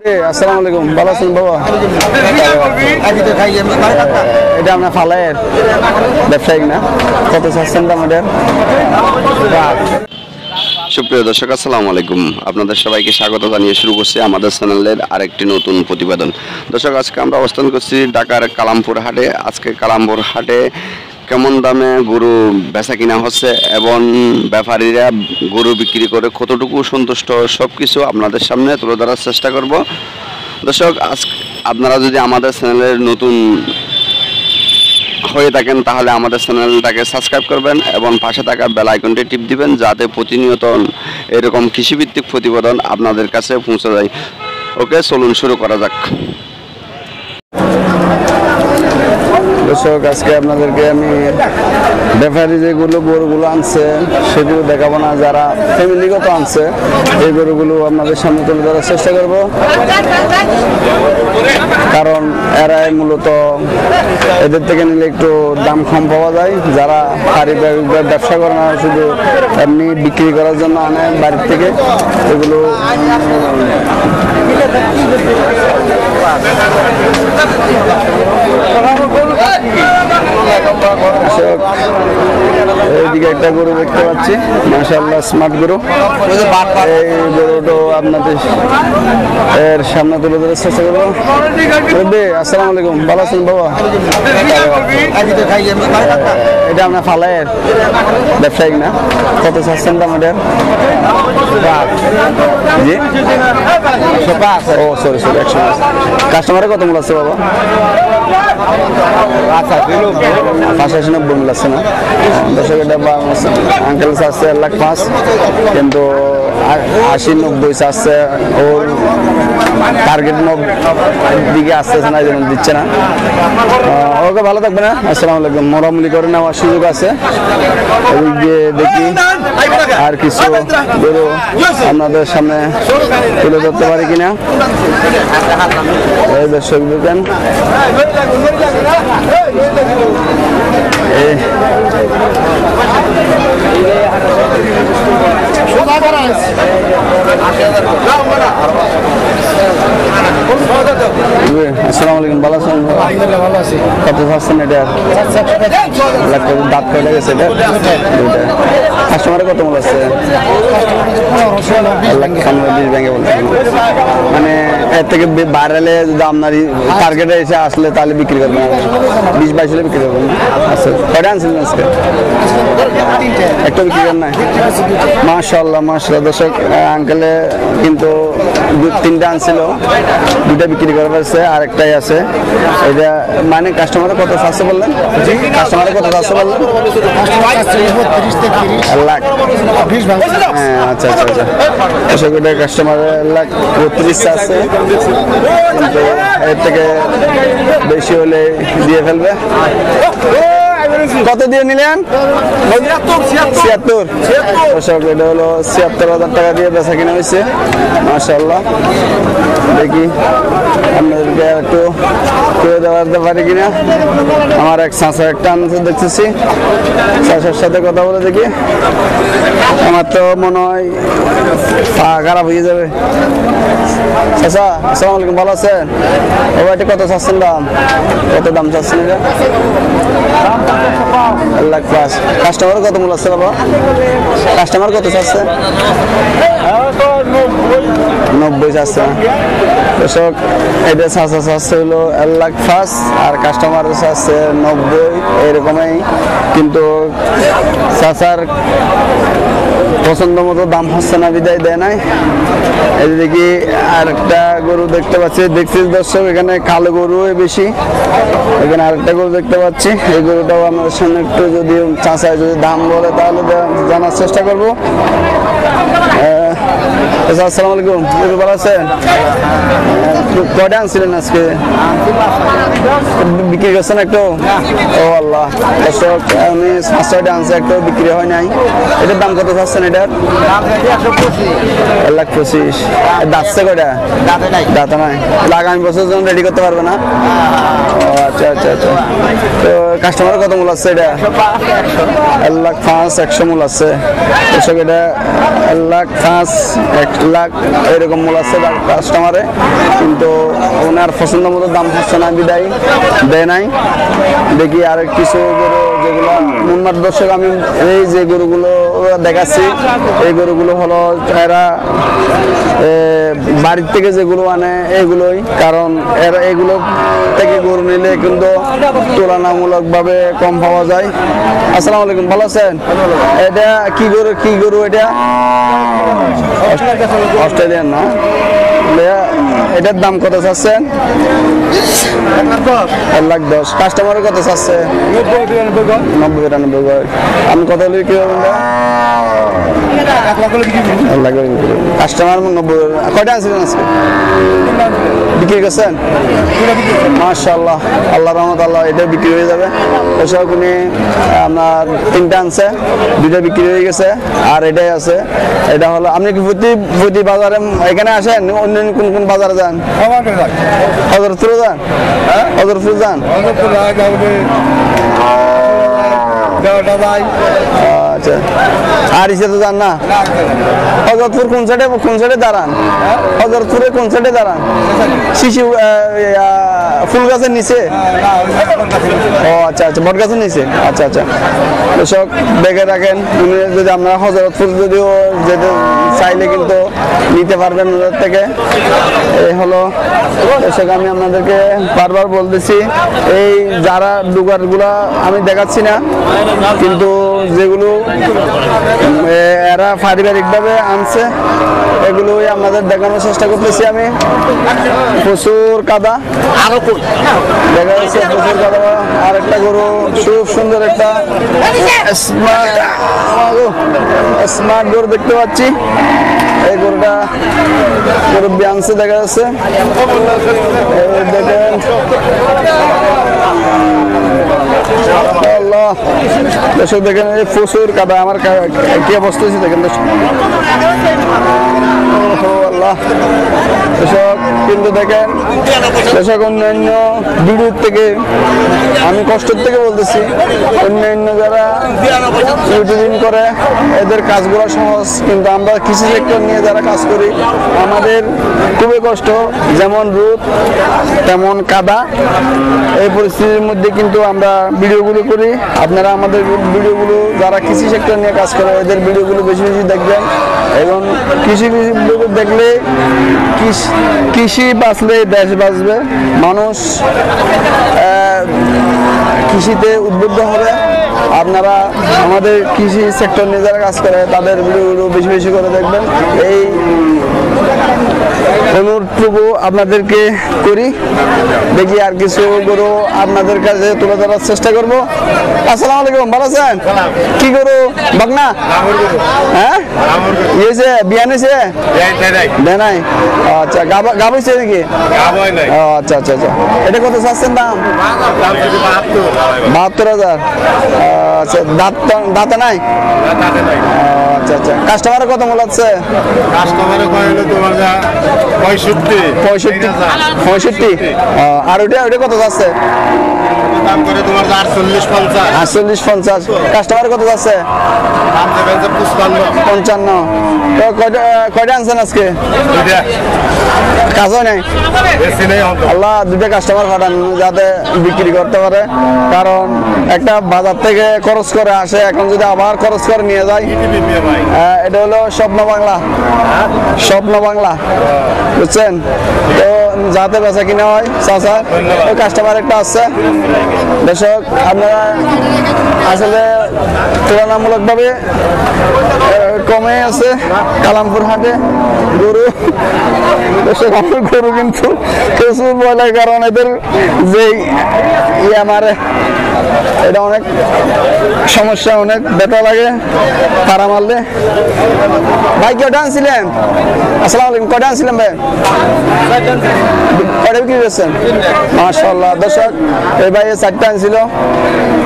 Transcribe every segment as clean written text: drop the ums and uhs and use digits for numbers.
আসসালামু আলাইকুম, ভালো আছেন বাবা? এটা আপনার ফালায়ের ব্যবসায়িক না? কত চাচ্ছেন দাম এটার? সুপ্রিয় দর্শক, আসসালামু আলাইকুম। আপনাদের সবাইকে স্বাগত জানিয়ে শুরু করছি আমাদের চ্যানেলের আরেকটি নতুন প্রতিবেদন। দর্শক, আজকে আমরা অবস্থান করছি ঢাকার কালামপুর হাটে। আজকে কালামপুর হাটে কেমন দামে গরু বেচা কিনা হচ্ছে এবং ব্যাপারীরা গরু বিক্রি করে কতটুকু সন্তুষ্ট, সব কিছু আপনাদের সামনে তুলে ধরার চেষ্টা করব। দর্শক, আপনারা যদি আমাদের চ্যানেলের নতুন হয়ে থাকেন তাহলে আমাদের চ্যানেলটাকে সাবস্ক্রাইব করবেন এবং পাশে থাকা বেল আইকনটি টিপ দিবেন, যাতে প্রতিনিয়ত এরকম কৃষিভিত্তিক প্রতিবেদন আপনাদের কাছে পৌঁছে যায়। ওকে, চলুন শুরু করা যাক। দর্শক, আজকে আপনাদেরকে আমি ব্যাপারী যেগুলো গরুগুলো আনছে সেগুলো দেখাবো না, যারা ফ্যামিলিগত আনছে এই গরুগুলো আপনাদের সামনে তুলে ধরার চেষ্টা করব, কারণ এরাই মূলত এদের থেকে নিলে একটু দাম কম পাওয়া যায়। যারা পারিবারিক ব্যবসা করে না, শুধু এমনি বিক্রি করার জন্য আনে বাড়ির থেকে, এগুলো এইদিকে একটা গরু দেখতে পাচ্ছি, মাশাআল্লাহ স্মার্ট গরু। এই গরুটা আপনাদের এর সামনে তুলে ধরার চেষ্টা করবো। আসসালামু আলাইকুম, ভালো আছেন বাবা? এটা আপনার ফালায়ের ব্যবসায়িক না? কত চাচ্ছেন দাম এটার? জি, ও সরি 100। কাস্টমারের কত মূল আছে বাবা? 85-90 মূল আছে না? দর্শক, এটা আঙ্কেল চাচ্ছে 1,05,000, কিন্তু 80-90 চাচ্ছে। ওর টার্গেট দিকে আসতেছে না, যেমন দিচ্ছে না। ওকে, ভালো থাকবে না? আসসালামু আলাইকুম। মোরামুলি করে নেওয়ার সুযোগ আছে। ওই গিয়ে দেখি আর কিছু গরু আপনাদের সামনে তুলে ধরতে পারি কিনা। এই দর্শক দেখেন, আসসালামু আলাইকুম, ভালো আছেন? ভালো আছি। কত চাচ্ছেন এটা? দাঁত কয়টা গেছে এটা? দুইটা। কাস্টমারে কত মূল আছে? 1,15,20 ভেঙে বলছেন, মানে এর থেকে বাড়ালে যদি আপনার টার্গেটে এসে আসলে তাহলে বিক্রি করবেন, 20-22 হলে বিক্রি করবেন। আচ্ছা, কয়টা আনছিলেন আজকে? একটা বিক্রি করেন না? মাশাআল্লাহ মাশাআল্লাহ। দর্শক, আঙ্কেলে কিন্তু 2-3টা আনছিল, 2টা বিক্রি করে ফেলছে, আরেকটাই আছে। এটা মানে কাস্টমারে কত চাচ্ছে বললেন? কাস্টমারে কত চাচ্ছে বললেন? 1 লাখ। হ্যাঁ, আচ্ছা আচ্ছা আচ্ছা। দর্শক, এটা কাস্টমারে 1,32,000 চাচ্ছে, কিন্তু এর থেকে বেশি হলে দিয়ে ফেলবে। কত দিয়ে নিলেন? 76। দর্শক, এটা হলো 76,000 টাকা দিয়ে বেচা কিনা হয়েছে। মাশাআল্লাহ। দেখি আপনাদেরকে একটু করে দেওয়াতে পারি কিনা। আমার এক চাচা একটা আনছে দেখতেছি, চাচার সাথে কথা বলে দেখি। আমার তো মনে হয় পা খারাপ হয়ে যাবে। চাচা, আসসালামু আলাইকুম, ভালো আছেন? ও এটা কত চাচ্ছেন দাম? কত দাম চাচ্ছেন এটা? 1,05,000। কাস্টমার কত মূল আছে বাবা? কাস্টমার কত চাচ্ছে? 90 চাচ্ছে। দর্শক, এটা চাচা চাচ্ছে হলো 1,05,000 আর কাস্টমার চাচ্ছে 90, এরকমই। কিন্তু চাচার পছন্দ মতো দাম হচ্ছে না, বিদায় দেয় নাই। এই দেখি আরেকটা গরু দেখতে পাচ্ছি, দেখছি দর্শক, এখানে কালো গরু বেশি। এখানে আরেকটা গরু দেখতে পাচ্ছি, এই গরুটাও আমাদের সামনে একটু যদি চাচায় যদি দাম বলে তাহলে জানার চেষ্টা করবো। আসসালামু আলাইকুম, ভালো আছেন? কয়টা আনছিলেন আজকে? বিক্রি করছেন একটু? ও আল্লাহ। দর্শক, আমি 5-6টা আনছি, একটাও বিক্রি হয় নাই। এটার দাম কত চাচ্ছেন? এটার 1,25,000। দাঁতছে কয়টা? দাঁত নাই। আগামী বছর জন্য রেডি করতে পারবে না? ও আচ্ছা আচ্ছা আচ্ছা। তো কাস্টমার কত মূল আছে এটা? 1,05,000 100 মূল আছে। দর্শক, এটা 1,05,000 লাখ এরকম মূল আছে কাস্টমারে, কিন্তু ওনার পছন্দ মতো দাম হচ্ছে না, বিদায় দেয় নাই। দেখি আর কিছু গরু যেগুলো উন্মাদ দর্শক, আমি এই যে গরুগুলো দেখাচ্ছি এই গরুগুলো হলো এরা বাড়ির থেকে যেগুলো আনে এইগুলোই, কারণ এরা এগুলো থেকে গরু নিলে কিন্তু তুলনামূলকভাবে কম পাওয়া যায়। আসসালামু আলাইকুম, ভালো আছেন? এটা কি গরু এটা? অস্ট্রেলিয়ান না? এটার দাম কত চাচ্ছেন? 1,10,000। কাস্টমারের কত চাচ্ছে? 90-92। আমি কত হলে কি হবে? কাস্টমার 90। কয়টা আনছিলেন আজকে? বিক্রি করছেন? মাশাআল্লাহ, আল্লাহ রহমত, আল্লাহ এটা বিক্রি হয়ে যাবে। এসব উনি আপনার 3টা আনছে, 2টা বিক্রি হয়ে গেছে, আর এটাই আছে। এটা হলো, আপনি কি প্রতি বাজারে এখানে আসেন? অন্য কোন বাজারে যান? হযরতপুরে যান? হযরতপুর যান? আচ্ছা, আর ইসে তো যান না? হযরতপুর কোন সাইডে দাঁড়ান? হযরতপুরে কোন সাইডে দাঁড়ান? শিশু ফুল গাছের নিচে? ও আচ্ছা আচ্ছা, বট গাছের নিচে। আচ্ছা আচ্ছা, দর্শক দেখে রাখেন, যদি আপনারা হযরতপুর যদিও যেতে চাইলে কিন্তু নিতে পারবেন ওদের থেকে। এই হলো দর্শক, আমি আপনাদেরকে বারবার বলতেছি, এই যারা ডুগারগুলা আমি দেখাচ্ছি না, কিন্তু যেগুলো এরা পারিবারিকভাবে আনছে এগুলোই আপনাদের দেখানোর চেষ্টা করতেছি আমি। প্রচুর কাদা দেখা যাচ্ছে, প্রচুর কাদা। আর একটা গরু খুব সুন্দর একটা স্মার্ট গরু দেখতে পাচ্ছি। এই গরুটা মুরব্বি আনছে দেখা যাচ্ছে, দেখেন। আল্লাহ, দর্শক দেখেন এই প্রচুর কাদা, আমার কি অবস্থা হয়েছে দেখেন দর্শক। আল্লাহ, দর্শক কিন্তু দেখেন দর্শক, অন্যান্য ভিডিওর থেকে আমি কষ্টের থেকে বলতেছি, অন্যান্য যারা ইউটিউবিং করে এদের কাজগুলো সহজ, কিন্তু আমরা কৃষি সেক্টর নিয়ে যারা কাজ করি আমাদের খুবই কষ্ট, যেমন রোদ তেমন কাদা। এই পরিস্থিতির মধ্যে কিন্তু আমরা ভিডিওগুলো করি। আপনারা আমাদের ভিডিওগুলো যারা কৃষি সেক্টর নিয়ে কাজ করে এদের ভিডিওগুলো বেশি বেশি দেখবেন, এবং কৃষি ভিডিও দেখলে কৃষি বাঁচলে দেশ বাঁচবে, মানুষ কৃষিতে উদ্বুদ্ধ হবে। আপনারা আমাদের কৃষি সেক্টর নিয়ে যারা কাজ করে তাদের ভিডিওগুলো বেশি বেশি করে দেখবেন, এই অনুরোধটুকু আপনাদেরকে করি। দেখি আর কিছু গরু আপনাদের কাছে তুলে ধরার চেষ্টা করব। আসসালামু আলাইকুম, ভালো আছেন? কি গরু? বকনা? হ্যাঁ, ইয়েছে বিয়ান হয়েছে? দেয় নাই? আচ্ছা, গাব হয়েছে নাকি? আচ্ছা আচ্ছা আচ্ছা, এটা কত চাচ্ছেন দাম? 72,000। আচ্ছা, দাঁতে নাই? আচ্ছা আচ্ছা, কাস্টমারের কত মূল আছে? পঁয়ষট্টি। আর ওইটা কত যাচ্ছে? 48-50। কাস্টমার কত যাচ্ছে? 55। কয়টা আনছেন আজকে? কাজ হয় নাই? আল্লাহ, 2টা কাস্টমার পাঠান যাতে বিক্রি করতে পারে, কারণ একটা বাজার থেকে খরচ করে আসে, এখন যদি আবার খরচ করে নিয়ে যায়। এটা হলো স্বপ্ন বাংলা, স্বপ্ন বাংলা, বুঝছেন তো, যাতে বেচা কিনা হয়। চাচা ওই কাস্টমার একটা আসছে। দর্শক, আপনারা আসলে তুলনামূলকভাবে কমে আছে কালামপুর হাটে গরু। দর্শক, আমার গরু কিন্তু প্রচুর ভয় লাগে, কারণ এদের যে মারে এটা অনেক সমস্যা, অনেক ব্যথা লাগে পাড়া মারলে। ভাই কয়টা আনছিলেন? আসসালামু আলাইকুম, কয়টা আনছিলেন ভাই? কয়টা বিক্রি করছেন? মাশাআল্লাহ। দর্শক, এই ভাই 4টা আনছিল,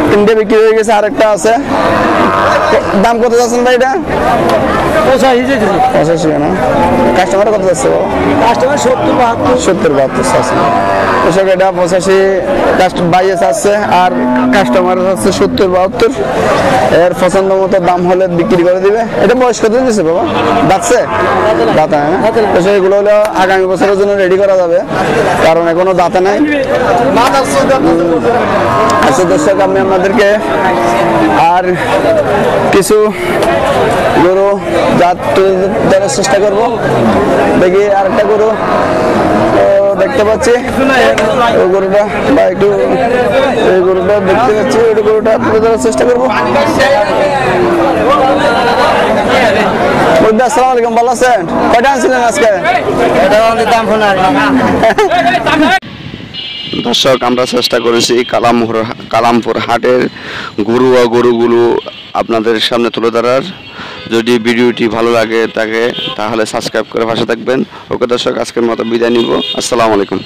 3টে বিক্রি হয়ে গেছে, আরেকটা আছে। দাম কত যাচ্ছেন ভাই এটা? 85 না? কাস্টমার কত যাচ্ছে? কাস্টমার 70-72 আছে। দর্শক এটা 85 বাইয়ে আছে আর কাস্টমার আছে 70-72 এর পছন্দ মতো দাম হলে বিক্রি করে দিবে। এটা বয়স কত দিয়েছে বাবা? দাঁতছে দাঁতা না? দর্শক এগুলো হলো আগামী বছরের জন্য রেডি করা যাবে, কারণ এখনো দাঁতে নাই। আচ্ছা দর্শক, আমি আপনাদেরকে আর কিছু গরু জাত দেওয়ার চেষ্টা করবো। দেখি আরেকটা গরু দেখতে পাচ্ছি, ওই গরুটা বা একটু এই গরুটা দেখতে পাচ্ছি, ওই গরুটা তুলে ধরার চেষ্টা করবো। আসসালামু আলাইকুম, ভালো আছেন? কয়টা আনছিলেন আজকে? দর্শক, আমরা চেষ্টা করেছি কালামপুর হাটের গরু ও গরুগুলো আপনাদের সামনে তুলে ধরার। যদি ভিডিওটি ভালো লাগে তাহলে সাবস্ক্রাইব করে পাশে থাকবেন। ওকে দর্শক, আজকের মতো বিদায় নিব। আসসালামু আলাইকুম।